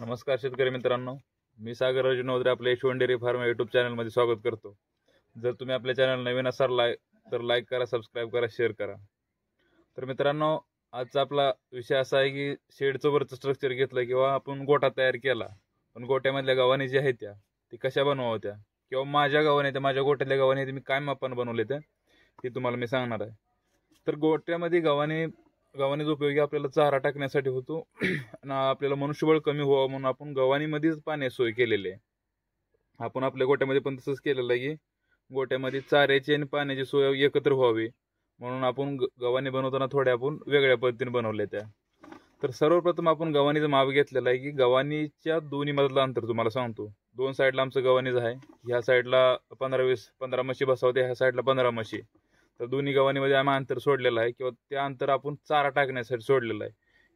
नमस्कार शेतकरी मित्रांनो, मी सागर अर्जुन नवद्रे आपल्या यशवंत डेअरी फार्म यूट्यूब चॅनलमध्ये स्वागत करतो। जर तुम्ही आपल्या चॅनल नवीन असाल तर लाईक करा, सबस्क्राईब करा, शेअर करा। तर मित्रांनो, आजचा आपला विषय असा आहे की शेडचं वरचं स्ट्रक्चर घेतलं किंवा आपण गोठा तयार केला, पण गोठ्यामधल्या गव्हाणी जी आहेत ती कशा बनवाव्या किंवा माझ्या गोठ्यातल्या गव्हाणी मी काय मापानं बनवले ते तुम्हाला मी सांगणार आहे। तर गोठ्यामध्ये गव्हाणीचा उपयोगी आपल्याला चारा टाकण्यासाठी होतो आणि आपल्याला मनुष्यबळ कमी व्हावं म्हणून आपण गव्हाणीमध्येच पाण्याची सोय केलेली आहे। आपण आपल्या गोठ्यामध्ये पण तसंच केलेलं आहे की गोठ्यामध्ये चाऱ्याची आणि पाण्याची सोय एकत्र व्हावी म्हणून आपण गव्हाणी बनवताना थोड्या आपण वेगळ्या पद्धतीने बनवल्या त्या। तर सर्वप्रथम आपण गव्हाणीचं माप घेतलेलं आहे की गव्हाणीच्या दोन्ही मधलं अंतर तुम्हाला सांगतो। दोन साईडला आमचं गव्हाणीच आहे, ह्या साईडला 15 म्हशी बसवते, ह्या साईडला 15 म्हशी। तर दोन्ही गव्हाणीमध्ये आम्ही अंतर सोडलेलं आहे किंवा ते अंतर आपण चारा टाकण्यासाठी सोडलेलं आहे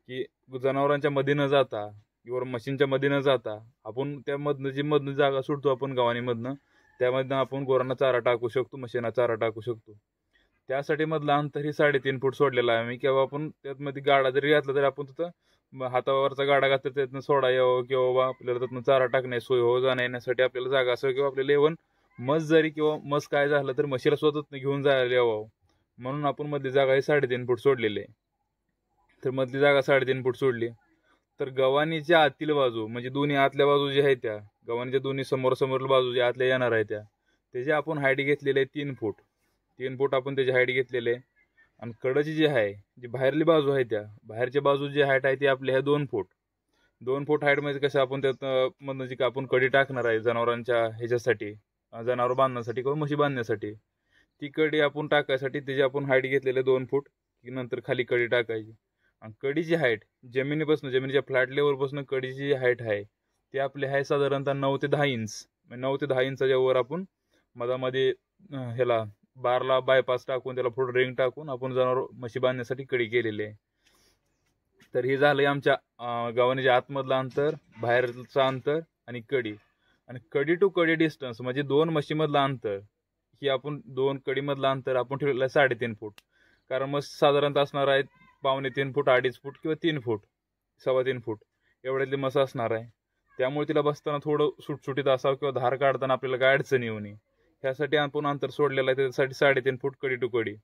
की जनावरांच्या मध्ये न जाता किंवा मशीनच्या मध्ये न जाता आपण मधनं जागा सोडतो आपण गव्हाणीमधनं, त्यामधनं आपण गुरांना चारा टाकू शकतो, म्हशींना चारा टाकू शकतो। त्यासाठी मधलं अंतर ही 3.5 फूट सोडलेलं आहे आम्ही, किंवा आपण त्यामध्ये गाडा जरी घातला तरी आपण तिथं हातावरचा गाडा घातला त्यातनं सोडा यावं किंवा आपल्याला त्यातनं चारा टाकण्याची सोय हो जाण्या येण्यासाठी आपल्याला जागा असावी किंवा आपल्याला इव्हन मस जरी किंवा मस काय झालं तर म्हशीला स्वतःच घेऊन जायला यावं म्हणून आपण मधली जागा ही 3.5 फूट सोडलेली आहे। तर मधली जागा 3.5 फूट सोडली। तर गव्हाणीच्या आतील बाजू म्हणजे दोन्ही आतल्या बाजू ज्या आहेत त्या गव्हाणीच्या दोन्ही समोर बाजू ज्या आतल्या येणार आहे त्याची आपण हाईट घेतलेली आहे 3 फूट। 3 फूट आपण त्याची हाईट घेतलेली आहे। आणि कडची जी आहे जी बाहेरली बाजू आहे त्या बाहेरच्या बाजू जी हाईट आहे ती आपली आहे 2 फूट। 2 फूट हाईट मध्ये कसं आपण त्यात मधनं जी आपण कडी टाकणार आहे जनावरांच्या ह्याच्यासाठी, जनावर बांधण्यासाठी किंवा म्हशी बांधण्यासाठी, ती कडी आपण टाकायसाठी त्याची आपण हाईट घेतलेली 2 फूट की नंतर खाली कडी टाकायची। आणि कडीची हाईट जमिनीच्या फ्लॅट लेवलपासून कडीची हाईट आहे ती आपली आहे साधारणतः 9 ते 10 इंच। 9 ते 10 इंचाच्या वर आपण मधामध्ये ह्याला बारला बायपास टाकून त्याला पुढे रिंग टाकून आपण जनावर म्हशी बांधण्यासाठी कडी केलेली आहे। तर हे झालंय आमच्या गव्हाणीच्या आतमधलं अंतर, बाहेरचं अंतर आणि कडी टू कडी डिस्टन्स म्हणजे 2 म्हशीमधलं अंतर ही आपण 2 कडीमधलं अंतर आपण ठेवलेलं आहे 3.5 फूट। कारण मग साधारणतः असणार आहे 2.25 फूट, 2.5 फूट किंवा 3 फूट, 3.25 फूट एवढ्यातली मस असणार आहे। त्यामुळे तिला बसताना थोडं सुटसुटीत असावं किंवा धार काढताना आपल्याला काय अडचण येऊ नये ह्यासाठी आपण अंतर सोडलेलं आहे, त्यासाठी 3.5 फूट कडी टू कडी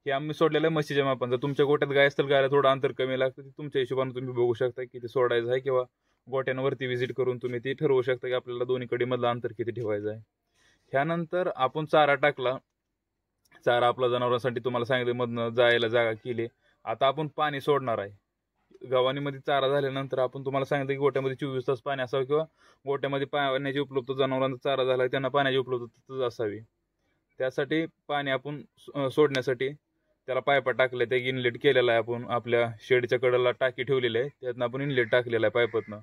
हे आम्ही सोडलेलं आहे म्हशीच्या मापान। जर तुमच्या गोट्यात गाय असतील गायला थोडं अंतर कमी लागतं, तुमच्या हिशोबाने तुम्ही बघू शकता किती सोडायचं आहे किंवा गोट्यांवरती व्हिजिट करून तुम्ही ते ठरवू शकता की आपल्याला दोन्ही कडीमधलं अंतर किती ठेवायचं आहे। ह्यानंतर आपण चारा टाकला, चारा आपला जनावरांसाठी तुम्हाला सांगितलं मधनं जायला जागा केली। आता आपण पाणी सोडणार आहे। गव्हाणीमध्ये चारा झाल्यानंतर आपण तुम्हाला सांगितलं की गोट्यामध्ये 24 तास पाणी असावं किंवा गोट्यामध्ये पाण्याची उपलब्धता जनावरांचा चारा झाला त्यांना पाण्याची उपलब्धता असावी। त्यासाठी पाणी आपण सोडण्यासाठी त्याला पायपा टाकल्या, त्या इनलेट केलेला आहे आपण आपल्या शेडच्या कडेला टाकी ठेवलेली आहे, त्यातनं आपण इनलेट टाकलेला आहे पायपातनं।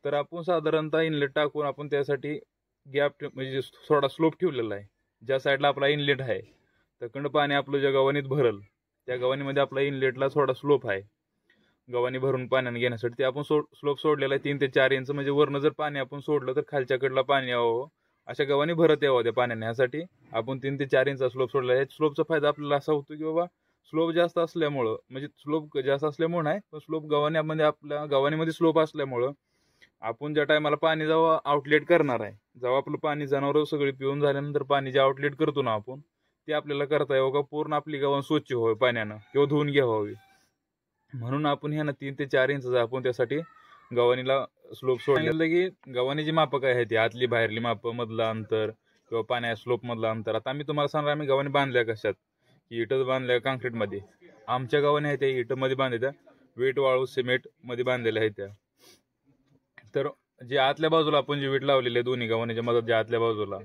तर आपण साधारणतः इनलेट टाकून आपण त्यासाठी गॅप म्हणजे थोडा स्लोप ठेवलेला आहे। ज्या साईडला आपला इनलेट आहे त्याकडं पाणी आपलं ज्या गव्हाणीत भरल त्या गव्हाणीमध्ये आपला इनलेटला थोडा स्लोप आहे गव्हाणी भरून पाण्याने घेण्यासाठी, ते आपण स्लोप सोडलेला आहे 3 ते 4 इंच। म्हणजे वरनं जर पाणी आपण सोडलं तर खालच्या कडला पाणी यावं, अशा गव्हाणी भरत यावं त्या पाण्याने, यासाठी आपण 3 ते 4 इंच स्लोप सोडला आहे। स्लोपचा फायदा आपल्याला असा होतो की बाबा स्लोप जास्त असल्यामुळं, म्हणजे स्लोप जास्त असल्यामुळे नाही पण स्लोप गव्हाणीमध्ये आपल्या गव्हाणीमध्ये स्लोप असल्यामुळं आपण ज्या टायमाला पाणी जेव्हा आउटलेट करणार आहे, जेव्हा आपलं पाणी जनावर सगळी पिऊन झाल्यानंतर पाणी जे आउटलेट करतो ना आपण, ते आपल्याला करता यावं का पूर्ण आपली गव्हाण स्वच्छ व्हावी पाण्यानं किंवा धुवून घ्यावी म्हणून आपण ह्यानं 3 ते 4 इंच आपण त्यासाठी गव्हाणीला स्लोप सोडलेलं की गव्हाणीची मापं काय आहे ती आतली बाहेरली मापं, मधलं अंतर किंवा पाण्या स्लोप मधलं अंतर। आता आम्ही तुम्हाला सांगणार आम्ही गव्हाणी बांधल्या कशात, की इटच बांधल्या काँक्रीटमध्ये। आमच्या गव्हाणी आहे त्या इटमध्ये बांधल्या, वेट वाळू सिमेंट मध्ये बांधलेल्या आहेत त्या। तर जे आतल्या बाजूला आपण जी वीट लावलेली आहे दोन्ही गव्हाणीच्या मधात ज्या आतल्या बाजूला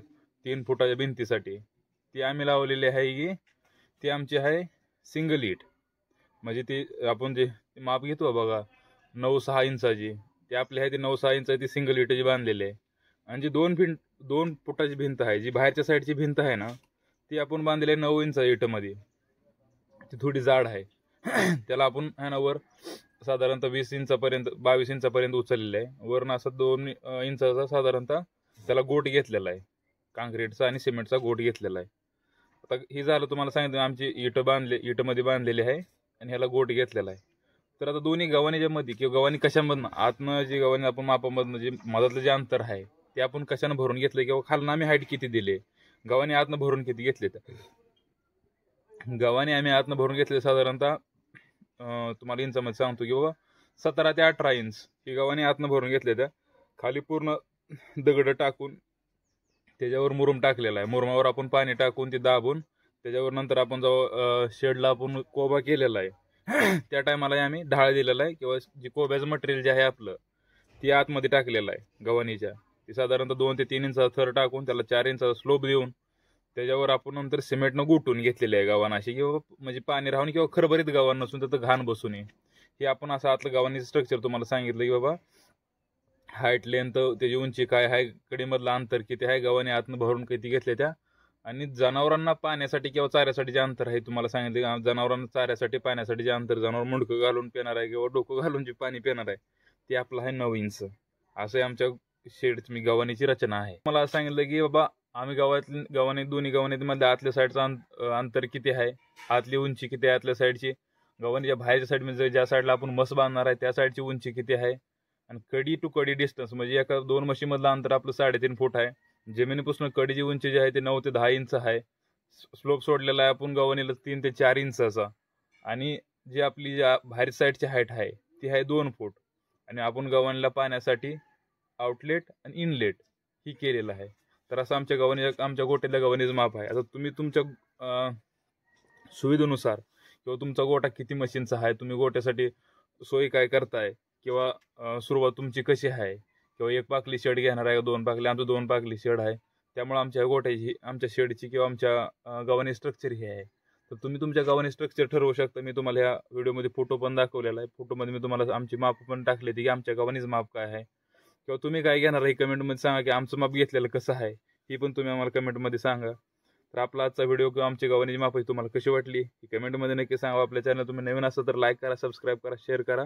3 फुटाच्या भिंतीसाठी, ती आम्ही लावलेली आहे की ती आमची आहे सिंगल इट। म्हणजे ती आपण जे माप घेतो बघा 9-6 इंचाची, ती आपली आहे ती 9-6 इंचाची ती सिंगल इटची बांधलेली आहे। आणि जी 2 फुटाची भिंत आहे, जी बाहेरच्या साईडची भिंत आहे ना, ती आपण बांधलेली आहे 9 इंच इटमध्ये, ती थोडी जाड आहे त्याला आपण ह्यावर साधारणतः 20 इंचापर्यंत 22 इंचापर्यंत उचललेलं आहे। वरून असं 2 इंचाचा साधारणतः त्याला गोट घेतलेला आहे, काँक्रीटचा आणि सिमेंटचा गोट घेतलेला आहे। आता हे झालं तुम्हाला सांगितलं आमची इटमध्ये बांधलेली आहे आणि ह्याला गोट घेतलेला आहे। तर आता दोन्ही गव्हाणीच्या मध्ये किंवा गव्हाणी कशामधनं आतनं जे गव्हाणी आपण मापामधनं जे मधातलं जे अंतर आहे ते आपण कशानं भरून घेतलं किंवा खालनं आम्ही हाईट किती दिले, गव्हाणी आतनं भरून किती घेतले. तर गव्हाणी आम्ही आतनं भरून घेतले साधारणतः तुम्हाला इंचामध्ये सांगतो की बाबा 17 ते 18 इंच ही गव्हाणी आतनं भरून घेतले. त्या खाली पूर्ण दगड टाकून त्याच्यावर मुरुम टाकलेला आहे. मुरुमावर आपण पाणी टाकून ते दाबून त्याच्यावर नंतर आपण जो शेडला आपण कोबा केलेला आहे त्या टायमाला आम्ही ढाळ दिलेला आहे किंवा जे कोब्याचं मटेरियल जे आहे आपलं ती आतमध्ये टाकलेलं आहे गव्हाणीच्या. ती साधारणतः 2 ते 3 इंचाचा थर टाकून त्याला 4 इंचाचा स्लोप देऊन त्याच्यावर आपण नंतर सिमेंटनं गुटून घेतलेले आहे गव्हाण अशी किंवा म्हणजे पाणी राहून किंवा खरभरीत गव्हाण नसून त्याचं घाण बसू नये. हे आपण असं आतलं गव्हाणीचं स्ट्रक्चर तुम्हाला सांगितलं की बाबा हाईट लेंथ त्याची उंची काय आहे, कडीमधलं अंतर किती आहे, गव्हाणी आतनं भरून किती घेतले त्या, आणि जनावरांना पाण्यासाठी किंवा चाऱ्यासाठी जे अंतर आहे तुम्हाला सांगितलं. जनावरांना चाऱ्यासाठी पाण्यासाठी जे अंतर जनावर मुंडकं घालून पिणार आहे किंवा डोकं घालून जे पाणी पिणार आहे ते आपलं आहे 9 इंच. असं आमच्या शेडची मी गव्हाणीची रचना आहे. मला सांगितलं की बाबा आम्ही गव्हाणी दोन्ही गव्हाणीमध्ये आतल्या साईडचं अंतर किती आहे, आतली उंची किती आहे, आतल्या साईडची गव्हाणीच्या बाहेरच्या साईड म्हणजे ज्या साईडला आपण मस बांधणार आहे त्या साईडची उंची किती आहे, आणि कडी टू कडी डिस्टन्स म्हणजे एका 2 म्हशीमधलं अंतर आपलं 3.5 फूट आहे. जमिनीपासून कडीची उंची जी आहे ते 9 ते 10 इंच आहे. स्लोप सोडलेला आहे आपण गव्हाणीला 3 ते 4 इंचाचा, आणि जी आपली बाहेर साईडची हाईट आहे ती आहे 2 फूट, आणि आपण गव्हाणीला पाण्यासाठी आउटलेट आणि इनलेट ही केलेलं आहे. तर असं आमच्या गोट्यातल्या गव्हाणीचं माप आहे. आता तुम्ही तुमच्या सुविधेनुसार किंवा तुमचा गोटा किती मशीनचा आहे, तुम्ही गोट्यासाठी सोयी काय करताय किंवा सुरुवात तुमची कशी आहे, किंवा 1 पाकली शेड घेणार आहे, 2 पाकली, आमचं 2 पाकली शेड आहे. त्यामुळे आमच्या गोट्याची आमच्या शेडची किंवा आमच्या गव्हाणी स्ट्रक्चर ही आहे. तर तुम्ही तुमच्या गव्हाणी स्ट्रक्चर ठरवू शकता. मी तुम्हाला ह्या व्हिडिओमध्ये फोटो पण दाखवलेला आहे. फोटोमध्ये मी तुम्हाला आमची माप पण टाकली होती की आमच्या गव्हाणीचं माप काय आहे, किंवा तुम्ही काय घेणार आहे कमेंटमध्ये सांगा की आमचं माप घेतलेलं कसं आहे, ही पण तुम्ही आम्हाला कमेंटमध्ये सांगा. तर आपला आजचा व्हिडिओ किंवा आमची गव्हाणीची माप तुम्हाला कशी वाटली ही कमेंटमध्ये नक्की सांगा. आपल्या चॅनल तुम्ही नवीन असाल तर लाईक करा, सबस्क्राईब करा, शेअर करा.